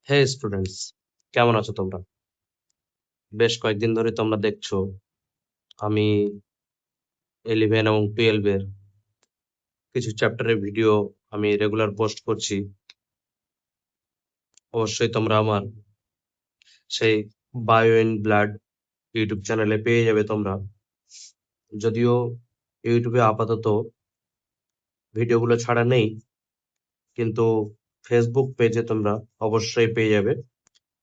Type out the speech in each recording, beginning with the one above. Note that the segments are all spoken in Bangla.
হে স্টুডেন্টস, কেমন আছো তোমরা? বেশ কয়েকদিন ধরে তোমরা দেখছো আমি 11 এবং 12 এর কিছু চ্যাপ্টারের ভিডিও আমি রেগুলার পোস্ট করছি। অবশ্যই তোমরা আমার সেই বায়ো ইন ব্লাড ইউটিউব চ্যানেলে পেয়ে যাবে তোমরা। যদিও ইউটিউবে আপাতত ভিডিওগুলো ছাড়া নেই, কিন্তু ফেসবুক পেজে তোমরা অবশ্যই পেয়ে যাবে।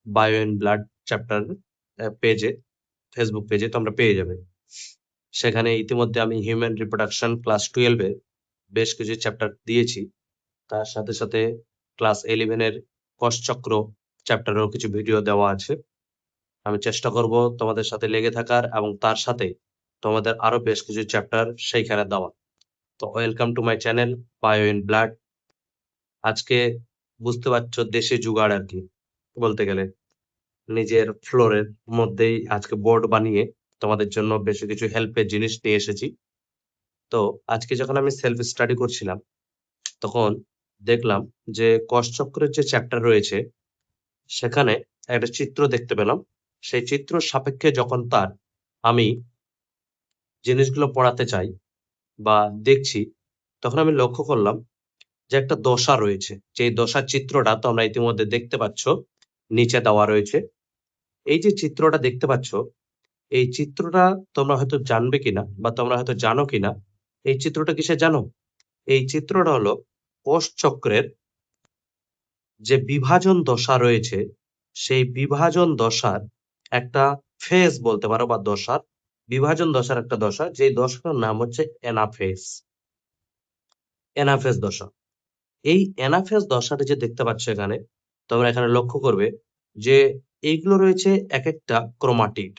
বায়ো ইন ব্লাড চ্যাপ্টার পেজে, ফেসবুক পেজে তোমরা পেয়ে যাবে। সেখানে ইতিমধ্যে আমি হিউম্যান রিপ্রোডাকশন ক্লাস 12 এর বেশ কিছু চ্যাপ্টার দিয়েছি। তার সাথে সাথে ক্লাস 11 এর কোষচক্র চ্যাপ্টারেও কিছু ভিডিও দেওয়া আছে। আমি চেষ্টা করব তোমাদের সাথে লেগে থাকার এবং তার সাথে তোমাদের আরো বেশ কিছু চ্যাপ্টার সেইখানে দেওয়া। তো welcome to my channel bio in blood. আজকে বুঝতে পারছো দেশি জুগাড় আর কি বলতে গেলে, নিজের ফ্লোরের মধ্যেই আজকে বোর্ড বানিয়ে তোমাদের জন্য বেশ কিছু হেল্পের জিনিস নিয়ে এসেছি। তো আজকে যখন আমি সেলফ স্টাডি করছিলাম তখন দেখলাম যে কোষচক্রের যে চ্যাপ্টার রয়েছে সেখানে একটা চিত্র দেখতে পেলাম। সেই চিত্র সাপেক্ষে যখন তার আমি জিনিসগুলো পড়াতে চাই বা দেখছি, তখন আমি লক্ষ্য করলাম যে একটা দশা রয়েছে। যে দশার চিত্রটা তোমরা ইতিমধ্যে দেখতে পাচ্ছ, নিচে দেওয়া রয়েছে। এই যে চিত্রটা দেখতে পাচ্ছ, এই চিত্রটা তোমরা হয়তো জানবে কিনা বা তোমরা হয়তো জানো কিনা। এই চিত্রটা কিসে জানো? এই চিত্রটা হলো কোষচক্রের যে বিভাজন দশা রয়েছে, সেই বিভাজন দশার একটা ফেজ বলতে পারো, বা দশার বিভাজন দশার একটা দশা, যে দশাটার নাম হচ্ছে এনাফেজ। এনাফেজ দশা। এই এনাফেজ দশাটা যে দেখতে পাচ্ছ এখানে, তোমরা এখানে লক্ষ্য করবে যে এইগুলো রয়েছে এক একটা ক্রোমাটিড।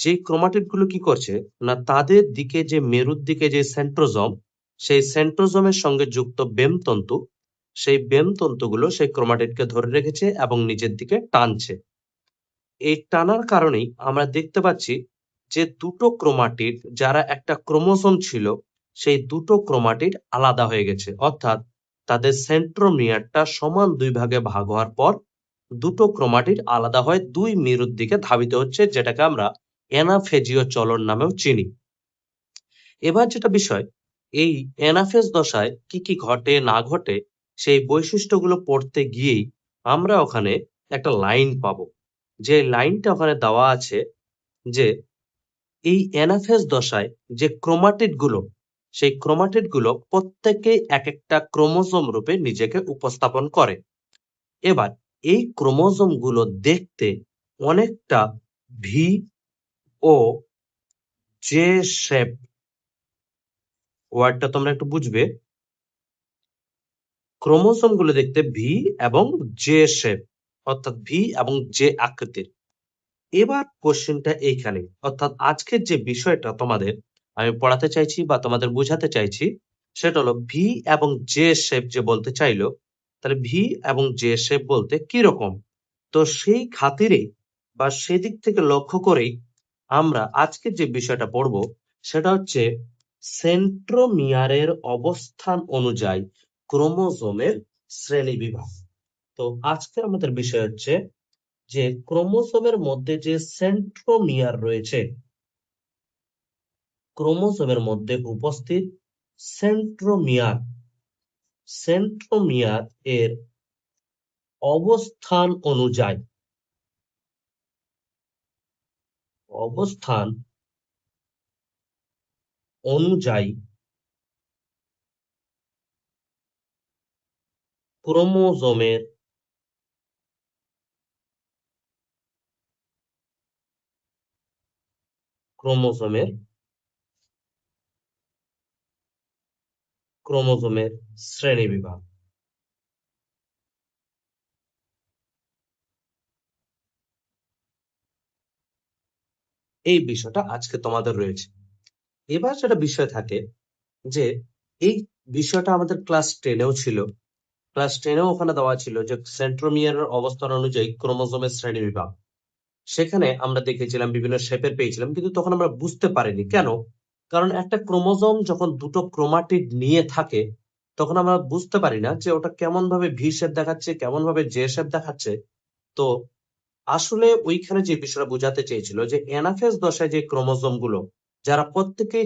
যে ক্রোমাটিড গুলো কি করছে না, তাদের দিকে যে মেরুর দিকে যে সেন্ট্রোজোম, সেই সেন্ট্রোজোমের সঙ্গে যুক্ত বেমতন্তু, সেই বেমতন্তুগুলো সেই ক্রোমাটিডকে ধরে রেখেছে এবং নিচের দিকে টানছে। এই টানার কারণেই আমরা দেখতে পাচ্ছি যে দুটো ক্রোমাটিড যারা একটা ক্রোমোসোম ছিল, সেই দুটো ক্রোমাটিড আলাদা হয়ে গেছে। অর্থাৎ তাদের সেন্ট্রোমিয়ারটা সমান দুই ভাগে ভাগ হওয়ার পর দুটো ক্রোমাটিড আলাদা হয়ে দুই মেরুর দিকে ধাবিত হচ্ছে, যেটাকে আমরা অ্যানাফেজীয় চলন নামেও চিনি। এবার যেটা বিষয়, এই অ্যানাফেজ দশায় কি কি ঘটে না ঘটে, সেই বৈশিষ্ট্যগুলো পড়তে গিয়েই আমরা ওখানে একটা লাইন পাবো। যে লাইনটা ওখানে দেওয়া আছে যে এই অ্যানাফেজ দশায় যে ক্রোমাটিড গুলো, সেই ক্রোমাটিড গুলো প্রত্যেকেই এক একটা ক্রোমোজোম রূপে নিজেকে উপস্থাপন করে। এবার এই ক্রোমোজোম গুলো দেখতে অনেকটা ভি ও জে শেপ। ওয়ার্ডটা তোমরা একটু বুঝবে। ক্রোমোসোম গুলো দেখতে ভি এবং জে শেপ, অর্থাৎ ভি এবং জে আকৃতির। এবার কোশ্চেনটা এইখানে, অর্থাৎ আজকের যে বিষয়টা তোমাদের আমি পড়াতে চাইছি বা তোমাদের বোঝাতে চাইছি, সেটা হলো ভি এবং জে শেপ যে বলতে চাইলো, তাহলে ভি এবং জে শেপ বলতে কি রকম। তো সেই খাতিরে বা সেদিক থেকে লক্ষ্য করেই আমরা আজকের যে বিষয়টা পড়বো সেটা হচ্ছে সেন্ট্রোমিয়ারের অবস্থান অনুযায়ী ক্রোমোজোমের শ্রেণীবিভাগ। তো আজকে আমাদের বিষয় হচ্ছে যে ক্রোমোসোমের মধ্যে যে সেন্ট্রোমিয়ার রয়েছে, ক্রোমোসোমের মধ্যে উপস্থিত সেন্ট্রোমিয়ার, সেন্ট্রোমিয়ার এর অবস্থান অনুযায়ী, অবস্থান অনুযায়ী ক্রোমোজোমের, ক্রোমোজোমের ক্রোমোজোমের শ্রেণীবিভাগ। এই বিষয়টা আজকে তোমাদের রয়েছে। এবার যেটা বিষয় থাকে যে এই বিষয়টা আমাদের ক্লাস 10-এও ছিল। ক্লাস 10-এও ওখানে দেওয়া ছিল যে সেন্ট্রোমিয়ারের অবস্থান অনুযায়ী ক্রোমোজোমের শ্রেণীবিভাগ। সেখানে আমরা দেখেছিলাম বিভিন্ন শেপের পেয়েছিলাম, কিন্তু তখন আমরা বুঝতে পারিনি কেন। কারণ একটা ক্রোমোজোম যখন দুটো ক্রোমাটিড নিয়ে থাকে, তখন আমরা বুঝতে পারি না যে ওটা কেমন ভাবে ভি শেপ দেখাচ্ছে, কেমন ভাবে জে শেপ দেখাচ্ছে। তো আসলে ওইখানে যে বিষয়টা বোঝাতে চেয়েছিল যে এনাফেজ দশায় যে ক্রোমোজোম গুলো যারা প্রত্যেকে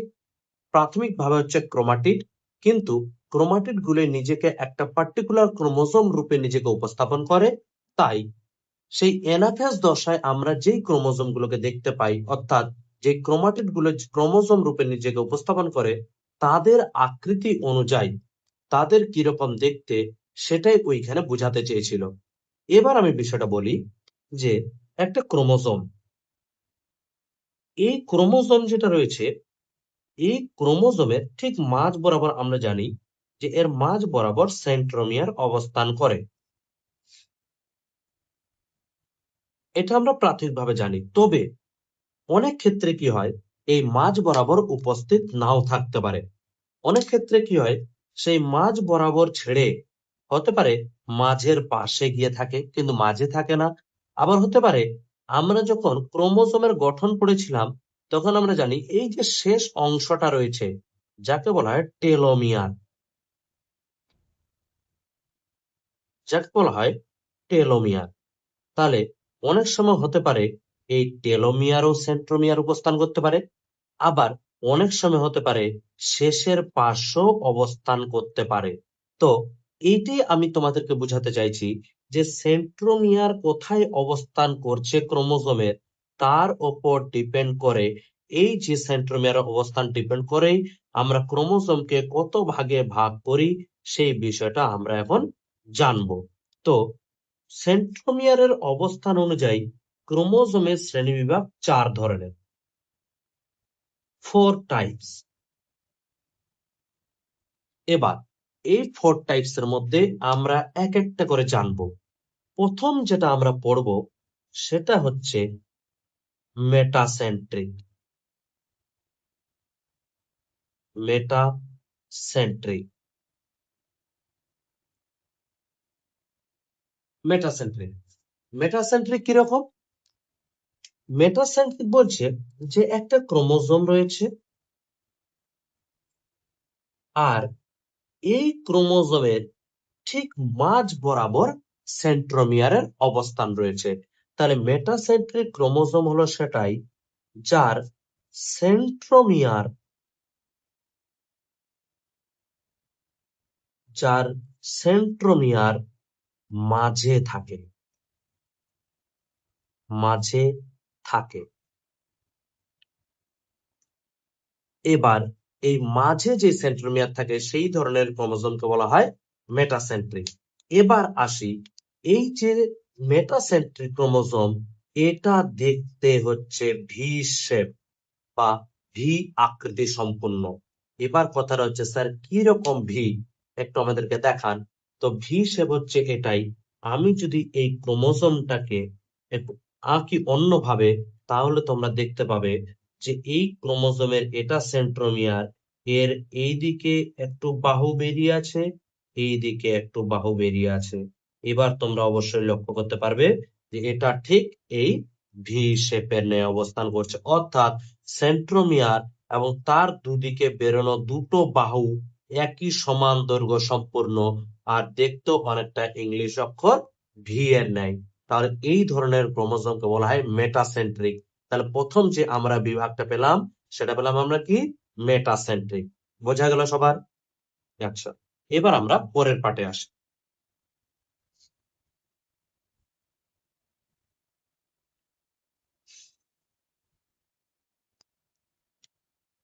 প্রাথমিকভাবে হচ্ছে ক্রোমাটিড, কিন্তু ক্রোমাটিড গুলো নিজেকে একটা পার্টিকুলার ক্রোমোজোম রূপে নিজেকে উপস্থাপন করে। তাই সেই এনাফেজ দশায় আমরা যেই ক্রোমোজোম গুলোকে দেখতে পাই, অর্থাৎ যে ক্রোমাটিড গুলো ক্রোমোজোম রূপে নিজেকে উপস্থাপন করে, তাদের আকৃতি অনুযায়ী তাদের কিরকম দেখতে সেটাই ওইখানে বোঝাতে চেয়েছিল। এবার আমি বিষয়টা বলি যে একটা ক্রোমোজোম, এই ক্রোমোজোম যেটা রয়েছে, এই ক্রোমোজোমের ঠিক মাঝ বরাবর আমরা জানি যে এর মাঝ বরাবর সেন্ট্রোমিয়ার অবস্থান করে। এটা আমরা প্রাথমিকভাবে জানি। তবে অনেক ক্ষেত্রে কি হয়, এই মাঝ বরাবর উপস্থিত নাও থাকতে পারে। অনেক ক্ষেত্রে কি হয়, সেই মাঝ বরাবর ছেড়ে হতে পারে মাঝের পাশে গিয়ে থাকে, কিন্তু মাঝে থাকে না। আবার হতে পারে আমরা যখন ক্রোমোজোমের গঠন পড়েছিলাম তখন আমরা জানি এই যে শেষ অংশটা রয়েছে যাকে বলা হয় টেলোমিয়ার, যাকে বলা হয় টেলোমিয়ার। তাহলে অনেক সময় হতে পারে এই টেলোমিয়ার ও সেন্ট্রোমিয়ার অবস্থান করতে পারে, আবার অনেক সময় হতে পারে শেষের পাশেও অবস্থান করতে পারে। তো এইটি আমি তোমাদেরকে বোঝাতে চাইছি যে সেন্ট্রোমিয়ার কোথায় অবস্থান করছে ক্রোমোজোমের, তার উপর ডিপেন্ড করে, এই যে সেন্ট্রোমিয়ার অবস্থান ডিপেন্ড করেই আমরা ক্রোমোজোমকে কত ভাগে ভাগ করি সেই বিষয়টা আমরা এখন জানবো। তো সেন্ট্রোমিয়ারের অবস্থান অনুযায়ী ক্রোমোজোমের শ্রেণীবিভাগ 4 ধরনের, 4 টাইপস। এবার এই 4 টাইপস এর মধ্যে আমরা এক একটা করে জানবো। প্রথম যেটা আমরা পড়ব সেটা হচ্ছে মেটাসেন্ট্রিক। মেটাসেন্ট্রিক মেটাসেন্ট্রিক মেটাসেন্ট্রিক কিরকম? মেটাসেন্ট্রিক বলছে যে একটা ক্রোমোজোম রয়েছে, আর এই ক্রোমোজোমের ঠিক মাঝ বরাবর সেন্ট্রোমিয়ারের অবস্থান রয়েছে। তাহলে মেটাসেন্ট্রিক ক্রোমোজোম হলো সেটাই যার সেন্ট্রোমিয়ার যার সেন্ট্রোমিয়ার মাঝে থাকে, মাঝে থাকে। এবার এই মাঝে যে সেন্ট্রোমিয়ার থাকে সেই ধরনের ক্রোমোজোমকে বলা হয় মেটাসেন্ট্রিক। এবার আসি, এই যে মেটাসেন্ট্রিক ক্রোমোজোম, এটা দেখতে হচ্ছে ভি শেপ বা ভি আকৃতি সম্পূর্ণ। এবার কথাটা হচ্ছে স্যার কি রকম ভি, একটু আমাদেরকে দেখান। তো ভি শেপ হচ্ছে এটাই। আমি যদি এই ক্রোমোজোমটাকে একটু আঁকি অন্যভাবে, তাহলে তোমরা দেখতে পাবে যে এই ক্রোমোজোমের এটা সেন্ট্রোমিয়ার, এর এই দিকে একটু বাহু বেরিয়ে আছে, এই দিকে একটু বাহু বেরিয়ে আছে। এবার তোমরা অবশ্যই লক্ষ্য করতে পারবে যে এটা ঠিক এই ভি শেপের ন্যায় অবস্থান করছে, অর্থাৎ সেন্ট্রোমিয়ার এবং তার দুদিকে বেরোনো দুটো বাহু একই সমান দৈর্ঘ্য সম্পূর্ণ, আর দেখতেও অনেকটা ইংলিশ অক্ষর ভি এর ন্যায়। তাহলে এই ধরনের ক্রোমোজোমকে বলা হয় মেটাসেন্ট্রিক। তাহলে প্রথম যে আমরা বিভাগটা পেলাম সেটা পেলাম আমরা কি, মেটাসেন্ট্রিক। বোঝা গেল সবার? আচ্ছা, এবার আমরা পরের পার্টে আসি।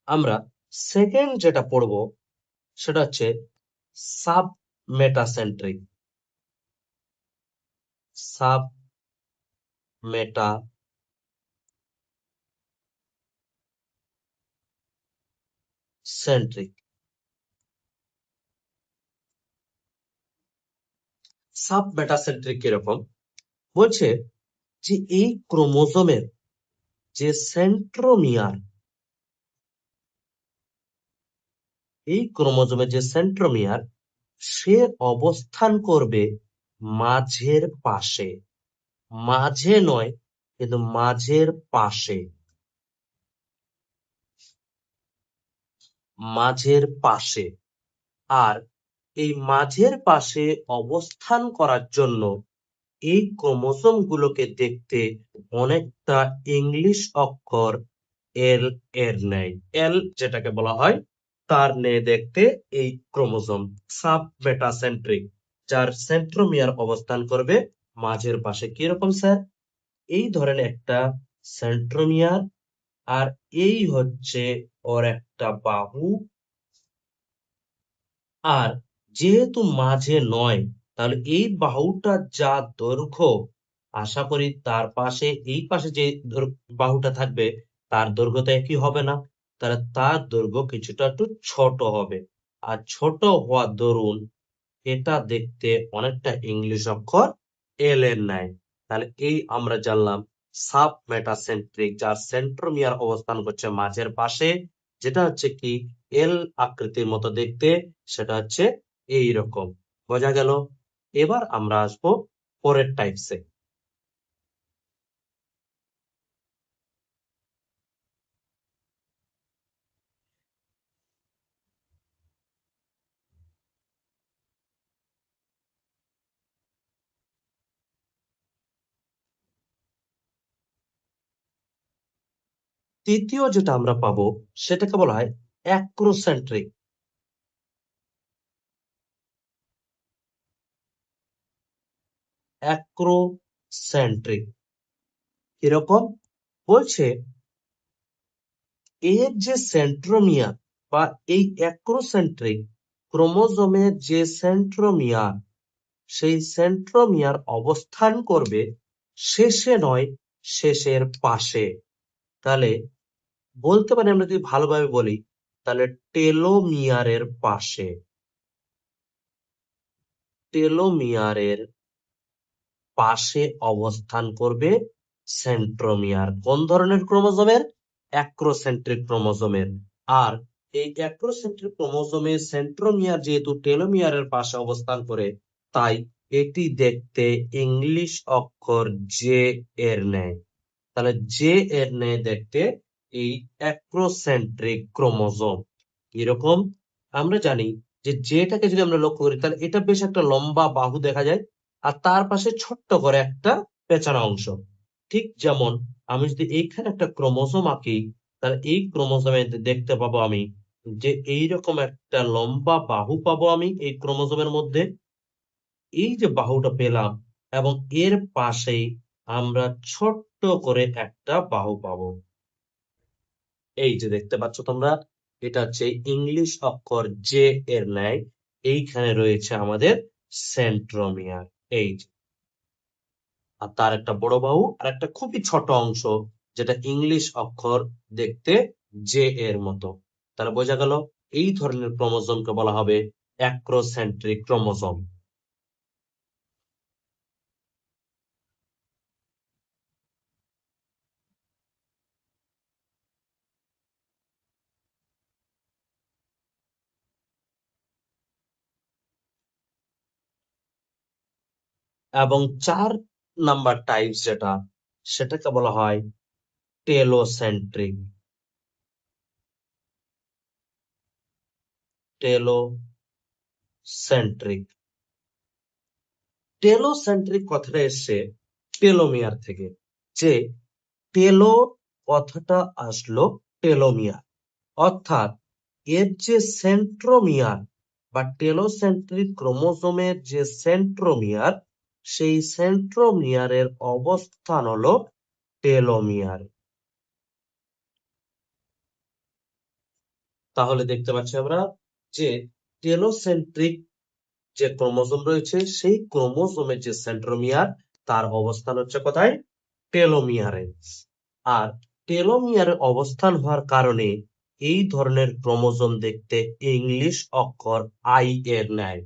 আমরা সেকেন্ড যেটা পড়বো সেটা হচ্ছে সাব মেটাসেন্ট্রিক। সাব মেটা সেন্ট্রিক। সাব মেটাসেন্ট্রিক কিরকম? বলছে যে এই ক্রোমোজোমের যে সেন্ট্রোমিয়ার, এই ক্রোমোজোমের যে সেন্ট্রোমিয়ার, সে অবস্থান করবে মাঝের পাশে। মাঝে নয়, কিন্তু মাঝের পাশে। মাঝের পাশে। আর এই মাঝের পাশে অবস্থান করার জন্য এই ক্রোমোসোম গুলোকে দেখতে অনেকটা ইংলিশ অক্ষর এল এর ন্যায়। এল যেটাকে বলা হয় তার ন্যায় দেখতে এই ক্রোমোসোম সাব মেটাসেন্ট্রিক, যার সেন্ট্রোমিয়ার অবস্থান করবে মাঝের পাশে। কিরকম স্যার? এই ধরেন একটা সেন্ট্রোমিয়ার, আর এই হচ্ছে ওর একটা বাহু, আর যেহেতু মাঝে নয়, তাহলে এই বাহুটা যা দৈর্ঘ্য, আশা করি তার পাশে এই পাশে যে বাহুটা থাকবে তার দৈর্ঘ্য তো একই হবে না, তাহলে তার দৈর্ঘ্য কিছুটা একটু ছোট হবে। আর ছোট হওয়ার দরুন এটা দেখতে অনেকটা ইংলিশ অক্ষর এল এর ন্যায়। তাহলে এই আমরা জানলাম সাব মেটাসেন্ট্রিক, যার সেন্ট্রোমিয়ার অবস্থান করছে মাঝের পাশে, যেটা হচ্ছে কি এল আকৃতির মতো দেখতে, সেটা হচ্ছে এই রকম। বোঝা গেল? এবার আমরা আসবো পরের টাইপসে। তৃতীয় যেটা আমরা পাবো সেটাকে বলা হয় অ্যাক্রোসেন্ট্রিক। অ্যাক্রোসেন্ট্রিক এরকম বলছে, এর যে সেন্ট্রোমিয়ার বা এই অ্যাক্রোসেন্ট্রিক ক্রোমোজোমের যে সেন্ট্রোমিয়ার, সেই সেন্ট্রোমিয়ার অবস্থান করবে শেষে নয়, শেষের পাশে। তাহলে বলতে পারি আমরা যদি ভালোভাবে বলি, তাহলে টেলোমিয়ারের পাশে। টেলোমিয়ারের পাশে অবস্থান করবে সেন্ট্রোমিয়ার। কোন ধরনের ক্রোমোজোমের? অ্যাক্রোসেন্ট্রিক ক্রোমোজোমের। আর এই অ্যাক্রোসেন্ট্রিক ক্রোমোজোমের সেন্ট্রোমিয়ার যেহেতু টেলোমিয়ারের পাশে অবস্থান করে, তাই এটি দেখতে ইংলিশ অক্ষর জে এর ন্যায়। তাহলে জে এর ন্যায় দেখতে এই অ্যাক্রোসেন্ট্রিক ক্রোমোজোম। এরকম আমরা জানি যে যেটাকে যদি আমরা লক্ষ্য করি, তাহলে এটা বেশ একটা লম্বা বাহু দেখা যায়, আর তার পাশে ছোট্ট করে একটা পেঁচানো অংশ। ঠিক যেমন আমি যদি এইখানে একটা ক্রোমোজোম আঁকি, তাহলে এই ক্রোমোজোমে দেখতে পাবো আমি যে এইরকম একটা লম্বা বাহু পাবো আমি এই ক্রোমোজোমের মধ্যে। এই যে বাহুটা পেলাম, এবং এর পাশেই আমরা ছোট্ট করে একটা বাহু পাবো। এই যে দেখতে পাচ্ছ তোমরা, এটা হচ্ছে ইংলিশ অক্ষর জে এর ন্যায় এইখানে রয়েছে আমাদের সেন্ট্রোমিয়ার। এই যে, আর তার একটা বড় বাহু আর একটা খুবই ছোট অংশ, যেটা ইংলিশ অক্ষর দেখতে জে এর মতো। তাহলে বোঝা গেল এই ধরনের ক্রোমোজোমকে বলা হবে অ্যাক্রোসেন্ট্রিক ক্রোমোজোম। এবং 4 নাম্বার টাইপ যেটা, সেটাকে বলা হয় টেলোসেন্ট্রিক। টেলোসেন্ট্রিক টেলোসেন্ট্রিক কথাটা এসছে টেলোমিয়ার থেকে। যে টেলো কথাটা আসলো টেলোমিয়ার, অর্থাৎ এর যে সেন্ট্রোমিয়ার বা টেলোসেন্ট্রিক ক্রোমোজোমের যে সেন্ট্রোমিয়ার, সেই সেন্ট্রোমিয়ারের অবস্থান হলো টেলোমিয়ার। তাহলে দেখতে পাচ্ছি আমরা যে টেলোসেন্ট্রিক যে ক্রোমোজোম রয়েছে, সেই ক্রোমোজোমের যে সেন্ট্রোমিয়ার, তার অবস্থান হচ্ছে কোথায়? টেলোমিয়ারে। আর টেলোমিয়ারে অবস্থান হওয়ার কারণে এই ধরনের ক্রোমোজোম দেখতে ইংলিশ অক্ষর আই এর ন্যায়।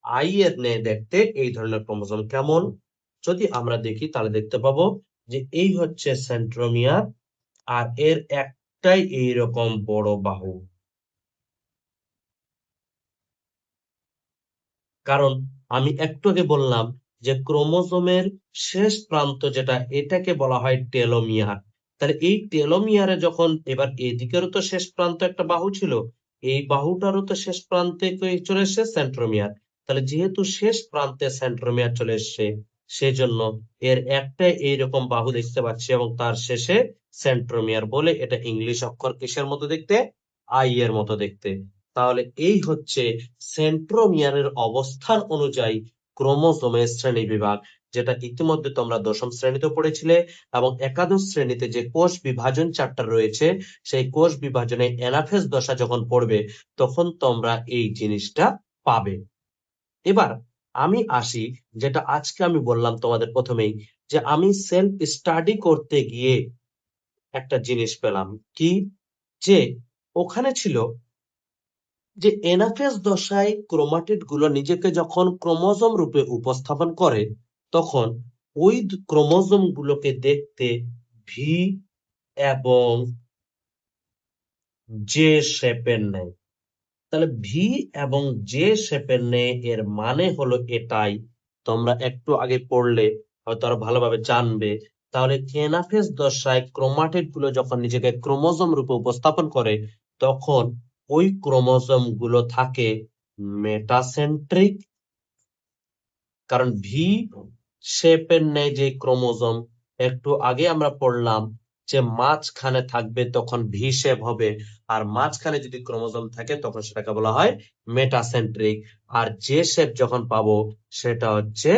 আই এর ন্যায় দেখতে এই ধরনের ক্রোমোজোম কেমন? যদি আমরা দেখি তাহলে দেখতে পাবো যে এই হচ্ছে সেন্ট্রোমিয়ার, আর এর একটাই এইরকম বড় বাহু। কারণ আমি একটু আগে বললাম যে ক্রোমোজোমের শেষ প্রান্ত যেটা, এটাকে বলা হয় টেলোমিয়ার। তাহলে এই টেলোমিয়ারে যখন এবার এদিকেরও তো শেষ প্রান্ত একটা বাহু ছিল, এই বাহুটারও তো শেষ প্রান্তে চলে এসছে সেন্ট্রোমিয়ার। তাহলে যেহেতু শেষ প্রান্তে সেন্ট্রোমিয়ার চলে এসছে, সেজন্য এর একটাই এইরকম বাহু দেখতে পাচ্ছি এবং তার শেষে সেন্ট্রোমিয়ার বলে এটা ইংলিশ অক্ষর কিসের মতো দেখতে, আই এর মতো দেখতে। তাহলে এই হচ্ছে সেন্ট্রোমিয়ারের অবস্থান অনুযায়ী ক্রোমোজোমের শ্রেণী বিভাগ, যেটা ইতিমধ্যে তোমরা দশম শ্রেণীতে পড়েছিলে এবং একাদশ শ্রেণীতে যে কোষ বিভাজন চ্যাপ্টার রয়েছে সেই কোষ বিভাজনে অ্যানাফেজ দশা যখন পড়বে তখন তোমরা এই জিনিসটা পাবে। এবার আমি আসি, যেটা আজকে আমি বললাম তোমাদের প্রথমেই, যে আমি সেলফ স্টাডি করতে গিয়ে একটা জিনিস পেলাম কি, যে ওখানে ছিল যে এনাফেজ দশায় ক্রোমাটিড গুলো নিজেকে যখন ক্রোমোজোম রূপে উপস্থাপন করে তখন ওই ক্রোমোজোম গুলোকে দেখতে ভি এবং জে শেপের নেয়। তাহলে ভি এবং জে শেপের নেয় এর মানে হলো এটাই, তোমরা একটু আগে পড়লে হয়তো আরো ভালোভাবে জানবে। তাহলে এনাফেজ দশায় ক্রোমাটিড গুলো যখন নিজেকে ক্রোমোজোম রূপে উপস্থাপন করে তখন ওই ক্রোমোজোম গুলো থাকে মেটাসেন্ট্রিক, কারণ ভি শেপের নেয় যে ক্রোমোজোম একটু আগে আমরা পড়লাম যে মাঝখানে থাকবে তখন ভি শেপ হবে, আর মাঝখানে যদি ক্রোমোজোম থাকে তখন সেটাকে বলা হয় মেটাসেন্ট্রিক। আর যে শেপ যখন পাবো সেটা হচ্ছে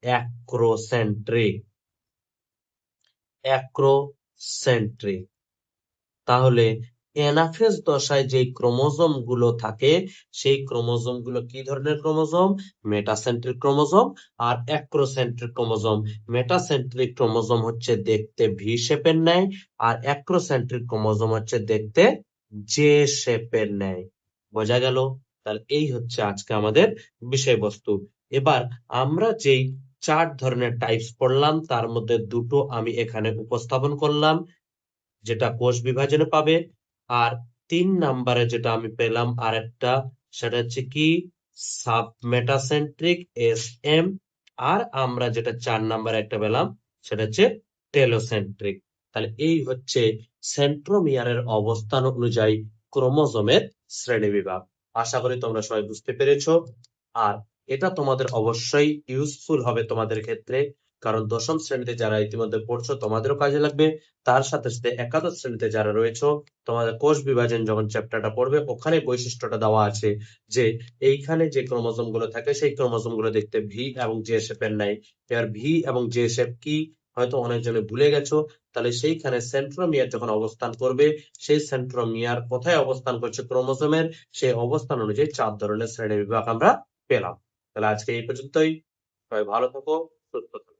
অ্যাক্রোসেন্ট্রিক। অ্যাক্রোসেন্ট্রিক। তাহলে এনাফেজ দশায় যে ক্রোমোজোম গুলো থাকে সেই ক্রোমোজোম গুলো কি ধরনের ক্রোমোজোম, মেটাসেন্ট্রিক ক্রোমোজোম। আর অ্যাক্রোসেন্ট্রিক ক্রোমোজোম, মেটাসেন্ট্রিক ক্রোমোজোম হচ্ছে দেখতে ভি শেপের ন্যায় আর অ্যাক্রোসেন্ট্রিক ক্রোমোজোম হচ্ছে দেখতে জে শেপের ন্যায়। বোঝা গেল? তাহলে এই হচ্ছে আজকে আমাদের বিষয়বস্তু। এবার আমরা যেই 4 ধরনের টাইপস পড়লাম তার মধ্যে দুটো আমি এখানে উপস্থাপন করলাম, যেটা কোষ বিভাজনে পাবে। আর 3 নাম্বারে যেটা আমি পেলাম আরেকটা, সেটা হচ্ছে কি সাবমেটাসেন্ট্রিক এস এম। আর আমরা যেটা 4 নাম্বারে একটা পেলাম সেটা হচ্ছে টেলোসেন্ট্রিক। তাহলে এই হচ্ছে সেন্ট্রোমিয়ারের অবস্থান অনুযায়ী ক্রোমোজোমের শ্রেণীবিভাগ। আশা করি তোমরা সবাই বুঝতে পেরেছো। আর এটা তোমাদের অবশ্যই ইউজফুল হবে তোমাদের ক্ষেত্রে, কারণ দশম শ্রেণীতে যারা ইতিমধ্যে পড়ছো তোমাদেরও কাজে লাগবে। তার সাথে সাথে একাদশ শ্রেণীতে যারা রয়েছে তোমাদের কোষ বিভাজন যখন চ্যাপ্টারটা পড়বে ওখানে বৈশিষ্ট্যটা দেওয়া আছে যে এইখানে যে ক্রোমোজোম গুলো থাকে সেই ক্রোমোজোম গুলো দেখতে ভি এবং জে শেপের ন্যায়। এবার ভি এবং জে শেপ কি হয়তো অনেকজনে ভুলে গেছো। তাহলে সেইখানে সেন্ট্রোমিয়ার যখন অবস্থান করবে সেই সেন্ট্রোমিয়ার কোথায় অবস্থান করছে ক্রোমোজোমের, সেই অবস্থান অনুযায়ী 4 ধরনের শ্রেণী বিভাগ আমরা পেলাম। তাহলে আজকে এই পর্যন্তই। সবাই ভালো থাকো, সুস্থ থাকো।